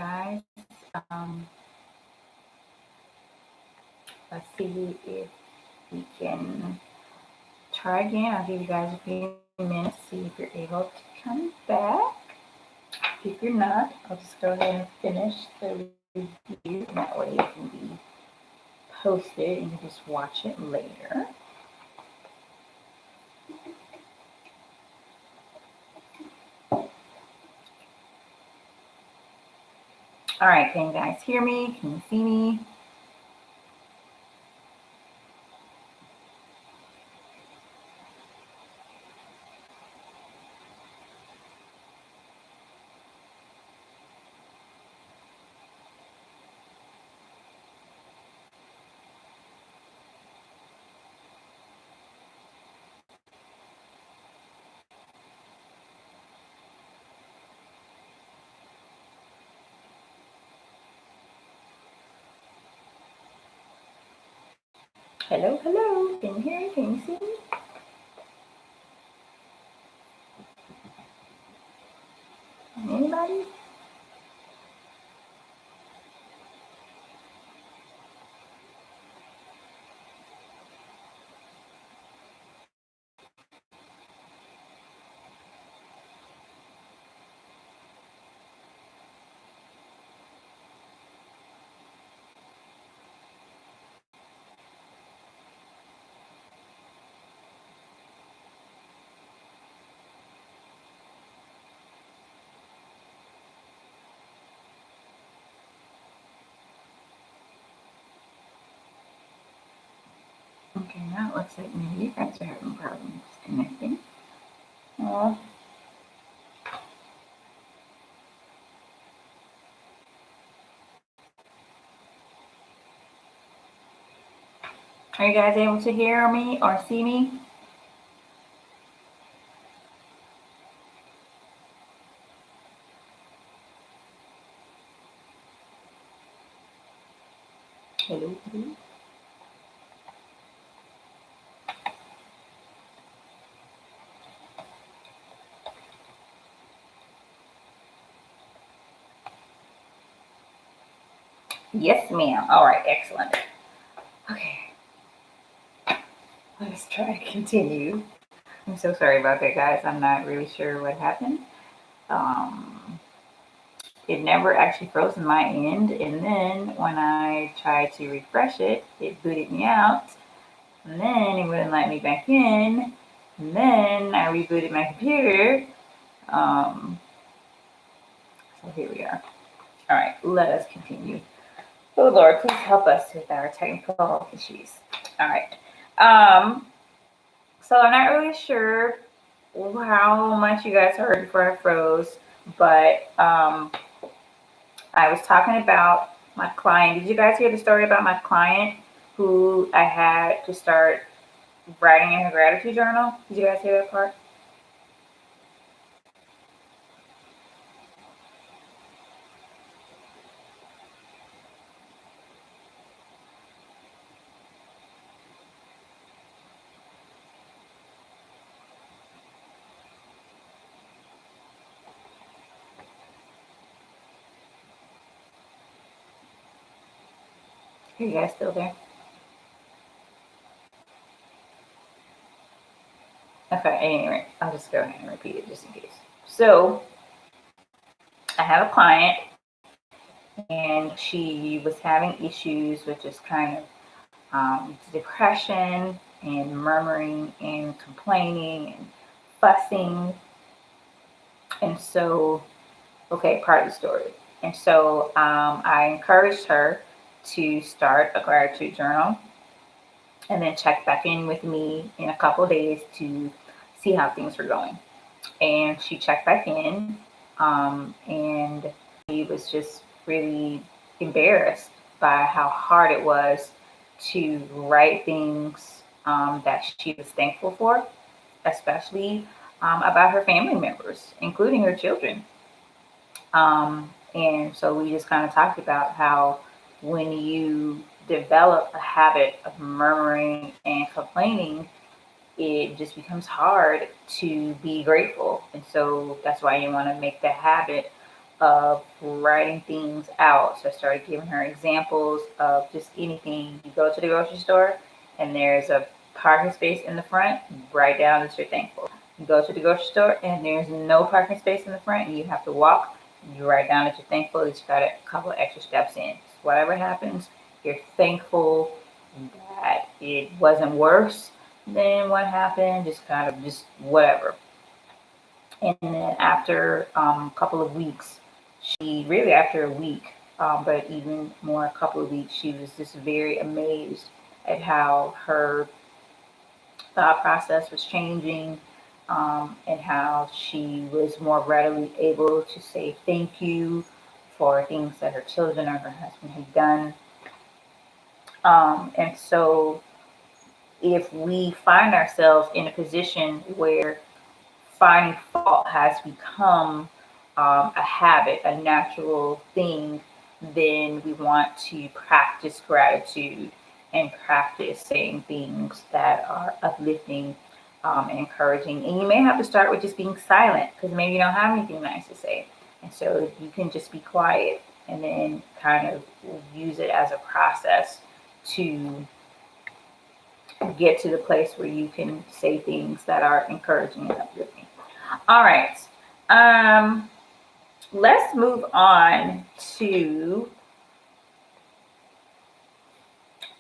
guys. Um, let's see if we can try again. I'll give you guys a few minutes, see if you're able to come back. If you're not, I'll just go ahead and finish the review. That way it can be posted and you can just watch it later. All right, can you guys hear me? Can you see me? Hello, hello. Can you hear me? Can you see me? Anybody? Okay, now it looks like maybe you guys are having problems connecting. Oh, are you guys able to hear me or see me? Hello, hello. Yes, ma'am. All right, excellent. Okay, let's try to continue. I'm so sorry about that, guys. I'm not really sure what happened. Um, it never actually froze on my end, and then when I tried to refresh it, it booted me out, and then it wouldn't let me back in, and then I rebooted my computer. Um, so here we are. All right, let us continue. Oh Lord, please help us with our technical issues. All right. Um, so I'm not really sure how much you guys heard before I froze, but I was talking about my client. Did you guys hear the story about my client who I had to start writing in her gratitude journal? Did you guys hear that part? Are you guys still there? Okay, anyway, I'll just go ahead and repeat it just in case. So I have a client and she was having issues with just kind of depression and murmuring and complaining and fussing. And so, okay, part of the story. And so I encouraged her to start a gratitude journal and then check back in with me in a couple days to see how things were going. And she checked back in, and she was just really embarrassed by how hard it was to write things that she was thankful for, especially about her family members, including her children. And so we just kind of talked about how when you develop a habit of murmuring and complaining, it just becomes hard to be grateful. And so that's why you want to make that habit of writing things out. So I started giving her examples of just anything. You go to the grocery store and there's a parking space in the front, write down that you're thankful. You go to the grocery store and there's no parking space in the front and you have to walk, you write down that you're thankful that you got a couple of extra steps in. So whatever happens, you're thankful that it wasn't worse than what happened, just kind of just whatever. And then after a couple of weeks, she really after a week, but even more a couple of weeks, she was just very amazed at how her thought process was changing, and how she was more readily able to say thank you for things that her children or her husband had done. And so if we find ourselves in a position where finding fault has become a habit, a natural thing, then we want to practice gratitude and practice saying things that are uplifting, and encouraging. And you may have to start with just being silent because maybe you don't have anything nice to say. And so you can just be quiet and then kind of use it as a process to get to the place where you can say things that are encouraging and uplifting. All right. Let's move on to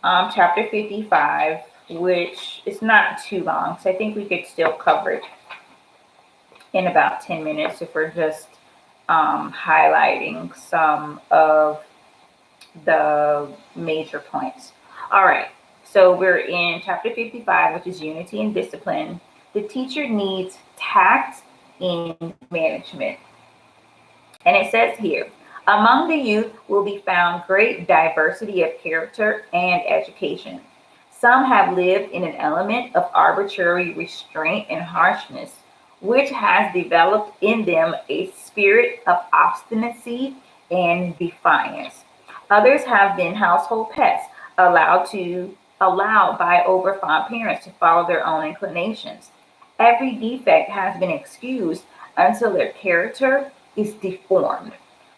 chapter 55, which is not too long. So I think we could still cover it in about 10 minutes if we're just highlighting some of the major points. All right. So we're in chapter 55, which is unity and discipline. The teacher needs tact in management. And it says here, among the youth will be found great diversity of character and education. Some have lived in an element of arbitrary restraint and harshness, which has developed in them a spirit of obstinacy and defiance. Others have been household pets, allowed by overfond parents to follow their own inclinations. Every defect has been excused until their character is deformed.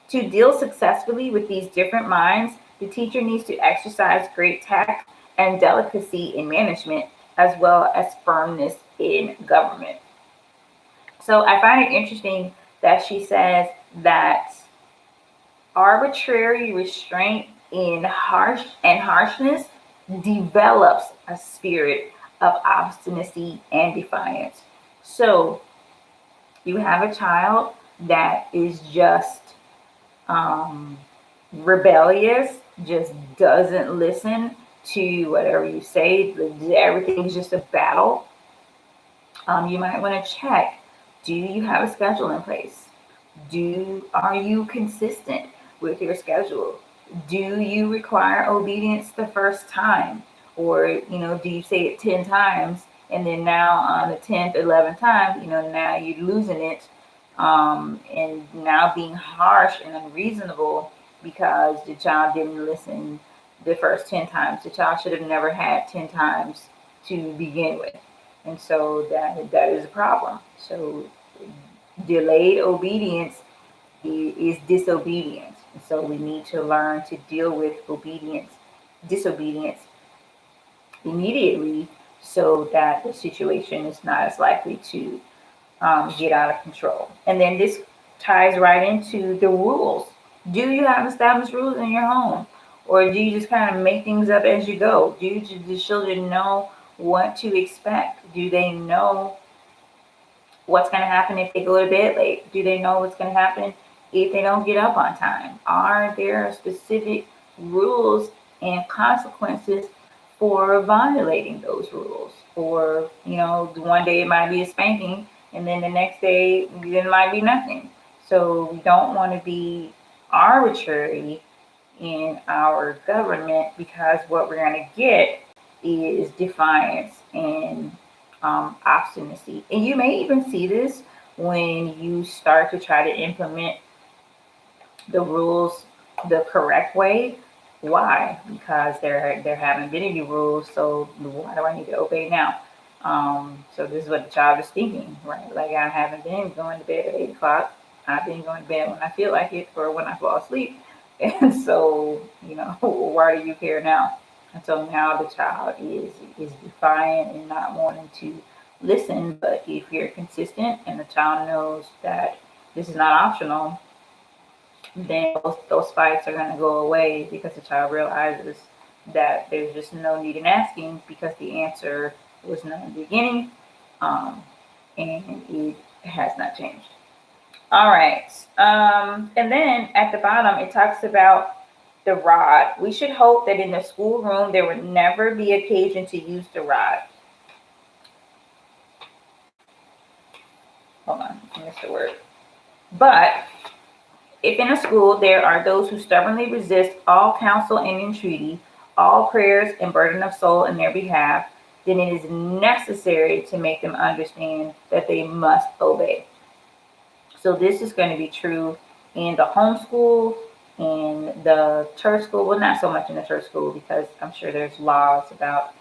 To deal successfully with these different minds, the teacher needs to exercise great tact and delicacy in management, as well as firmness in government. So I find it interesting that she says that arbitrary restraint in harshness develops a spirit of obstinacy and defiance. So you have a child that is just rebellious, just doesn't listen to whatever you say, everything's just a battle. You might want to check, do you have a schedule in place? Are you consistent with your schedule? Do you require obedience the first time? Or, do you say it 10 times and then now on the 10th, 11th time, now you're losing it, and now being harsh and unreasonable because the child didn't listen the first 10 times. The child should have never had 10 times to begin with. And so that is a problem. So delayed obedience is disobedience. And so we need to learn to deal with disobedience immediately so that the situation is not as likely to get out of control. And then this ties right into the rules. Do you have established rules in your home? Or do you just kind of make things up as you go? Do the children know what to expect? Do they know what's going to happen if they go to bed late? Do they know what's going to happen if they don't get up on time? Are there specific rules and consequences for violating those rules? Or, one day it might be a spanking, and then the next day there might be nothing. So we don't want to be arbitrary in our government, because what we're going to get is defiance and obstinacy. And you may even see this when you start to try to implement the rules the correct way. Why? Because there haven't been any rules, so why do I need to obey now? So this is what the child is thinking, right? Like, I haven't been going to bed at 8 o'clock. I've been going to bed when I feel like it or when I fall asleep. And so, why do you care now? And so now the child is defiant and not wanting to listen. But if you're consistent and the child knows that this is not optional, then those fights are going to go away because the child realizes that there's just no need in asking because the answer was known in the beginning, um, and it has not changed. All right. And then at the bottom, it talks about the rod. We should hope that in the schoolroom there would never be occasion to use the rod. Hold on, I missed the word. But if in a school there are those who stubbornly resist all counsel and entreaty, all prayers and burden of soul in their behalf, then it is necessary to make them understand that they must obey. So this is going to be true in the homeschool, in the church school. Well, not so much in the church school because I'm sure there's laws about